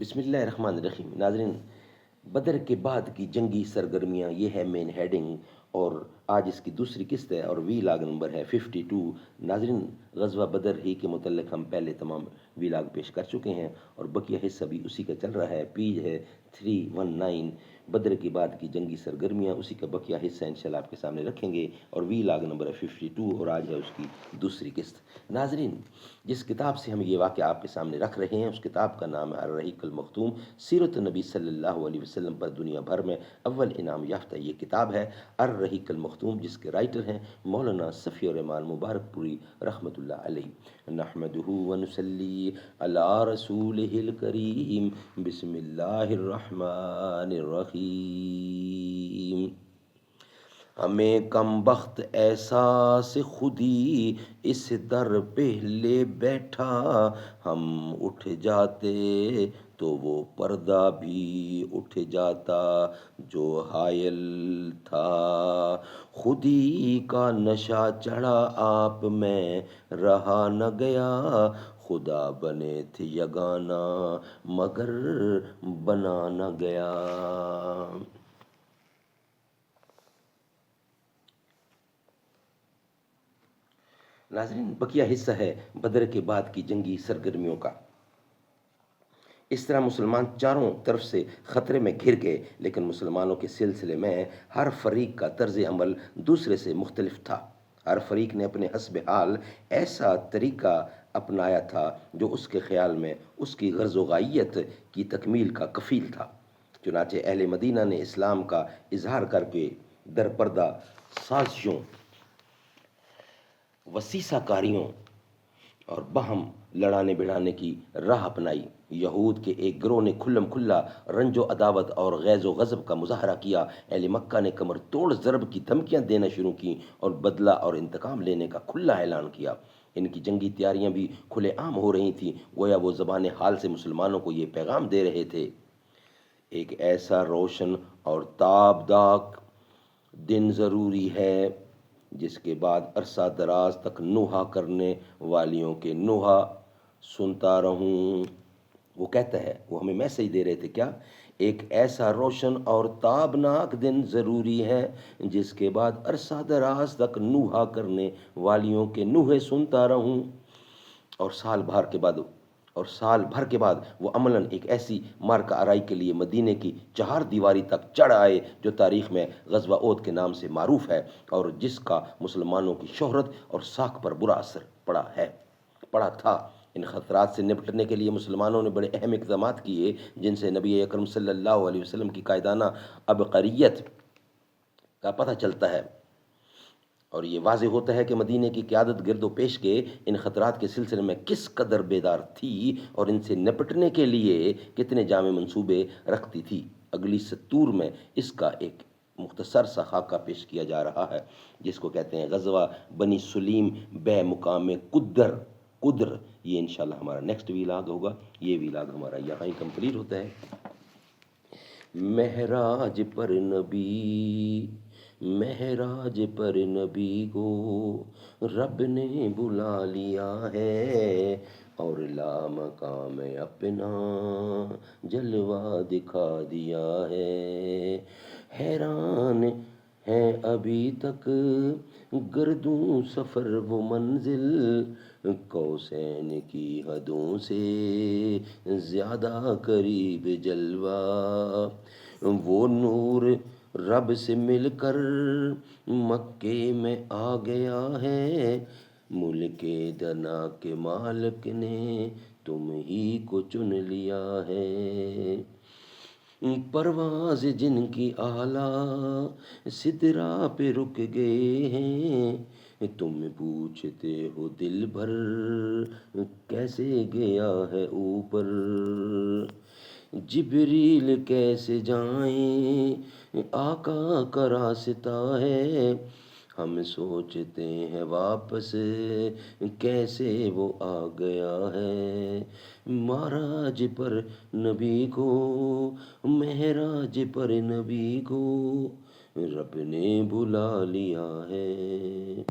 بسم اللہ الرحمن الرحیم۔ ناظرین، بدر کے بعد کی جنگی سرگرمیاں، یہ ہے مین ہیڈنگ، اور آج اس کی دوسری قسط ہے اور وی لاگ نمبر ہے 52۔ ناظرین، غزوہ بدر ہی کے متعلق ہم پہلے تمام وی لاگ پیش کر چکے ہیں اور بقیہ حصہ بھی اسی کا چل رہا ہے۔ پیج ہے 319، بدر کے بعد کی جنگی سرگرمیاں، اسی کا بقیہ حصہ انشاءاللہ آپ کے سامنے رکھیں گے، اور وی لاگ نمبر ہے 52 اور آج ہے اس کی دوسری قسط۔ ناظرین، جس کتاب سے ہم یہ واقعہ آپ کے سامنے رکھ رہے ہیں اس کتاب کا نام ہے الرحیق المختوم، سیرت نبی صلی اللہ علیہ وسلم پر دنیا بھر میں اول انعام یافتہ یہ کتاب ہے الرحیق المختوم، جس کے رائٹر ہیں مولانا صفی الرحمان مبارک پوری رحمۃ اللہ علیہ۔ نحمدہ ونصلی علی رسولہ الکریم، بسم اللہ الرحمن الرحیم۔ ہمیں کم بخت احساس خودی اس در پہ لے بیٹھا، ہم اٹھ جاتے تو وہ پردہ بھی اٹھ جاتا جو حائل تھا۔ خودی کا نشہ چڑھا آپ میں رہا نہ گیا، خدا بنے تھے یگانہ مگر بنا نہ گیا۔ ناظرین، بقیہ حصہ ہے بدر کے بعد کی جنگی سرگرمیوں کا۔ اس طرح مسلمان چاروں طرف سے خطرے میں گھر گئے، لیکن مسلمانوں کے سلسلے میں ہر فریق کا طرز عمل دوسرے سے مختلف تھا۔ ہر فریق نے اپنے حسب حال ایسا طریقہ اپنایا تھا جو اس کے خیال میں اس کی غرض و غائیت کی تکمیل کا کفیل تھا۔ چنانچہ اہل مدینہ نے اسلام کا اظہار کر کے در پردہ سازشوں، وسیسہ کاریوں اور باہم لڑانے بڑھانے کی راہ اپنائی۔ یہود کے ایک گروہ نے کھلم کھلا رنج و عداوت اور غیظ و غضب کا مظاہرہ کیا۔ اہل مکہ نے کمر توڑ ضرب کی دھمکیاں دینا شروع کیں اور بدلہ اور انتقام لینے کا کھلا اعلان کیا۔ ان کی جنگی تیاریاں بھی کھلے عام ہو رہی تھیں، گویا وہ زبان حال سے مسلمانوں کو یہ پیغام دے رہے تھے: ایک ایسا روشن اور تابدار دن ضروری ہے جس کے بعد عرصہ دراز تک نوحہ کرنے والیوں کے نوحہ سنتا رہوں۔ وہ کہتا ہے، وہ ہمیں میسج دے رہے تھے کیا؟ ایک ایسا روشن اور تابناک دن ضروری ہے جس کے بعد عرصہ دراز تک نوحہ کرنے والیوں کے نوحے سنتا رہوں، اور سال بھر کے بعد وہ عملاً ایک ایسی مارکہ آرائی کے لیے مدینے کی چہار دیواری تک چڑھ آئے جو تاریخ میں غزوہ احد کے نام سے معروف ہے اور جس کا مسلمانوں کی شہرت اور ساکھ پر برا اثر پڑا تھا۔ ان خطرات سے نپٹنے کے لیے مسلمانوں نے بڑے اہم اقدامات کیے، جن سے نبی اکرم صلی اللہ علیہ وسلم کی قائدانہ عبقریت کا پتہ چلتا ہے، اور یہ واضح ہوتا ہے کہ مدینے کی قیادت گرد و پیش کے ان خطرات کے سلسلے میں کس قدر بیدار تھی اور ان سے نپٹنے کے لیے کتنے جامع منصوبے رکھتی تھی۔ اگلی سطور میں اس کا ایک مختصر سا خاکہ پیش کیا جا رہا ہے، جس کو کہتے ہیں غزوہ بنی سلیم بے مقام قدر۔ یہ انشاءاللہ ہمارا نیکسٹ ویلاگ ہوگا۔ یہ ویلاگ ہمارا یہاں ہی کمپلیٹ ہوتا ہے۔ مہراج پر نبی کو رب نے بلا لیا ہے، اور لامقام اپنا جلوہ دکھا دیا ہے۔ حیران ہیں ابھی تک گردوں سفر و منزل، قوسین کی حدوں سے زیادہ قریب جلوہ۔ وہ نور رب سے مل کر مکے میں آ گیا ہے، ملک دنا کے مالک نے تم ہی کو چن لیا ہے۔ پرواز جن کی اعلیٰ سدرا پہ رک گئے ہیں، تم پوچھتے ہو دل بھر کیسے گیا ہے اوپر۔ جبریل کیسے جائیں آقا کا راستہ ہے، ہم سوچتے ہیں واپس کیسے وہ آ گیا ہے۔ معراج پر نبی کو، مہراج پر نبی کو رب نے بلا لیا ہے۔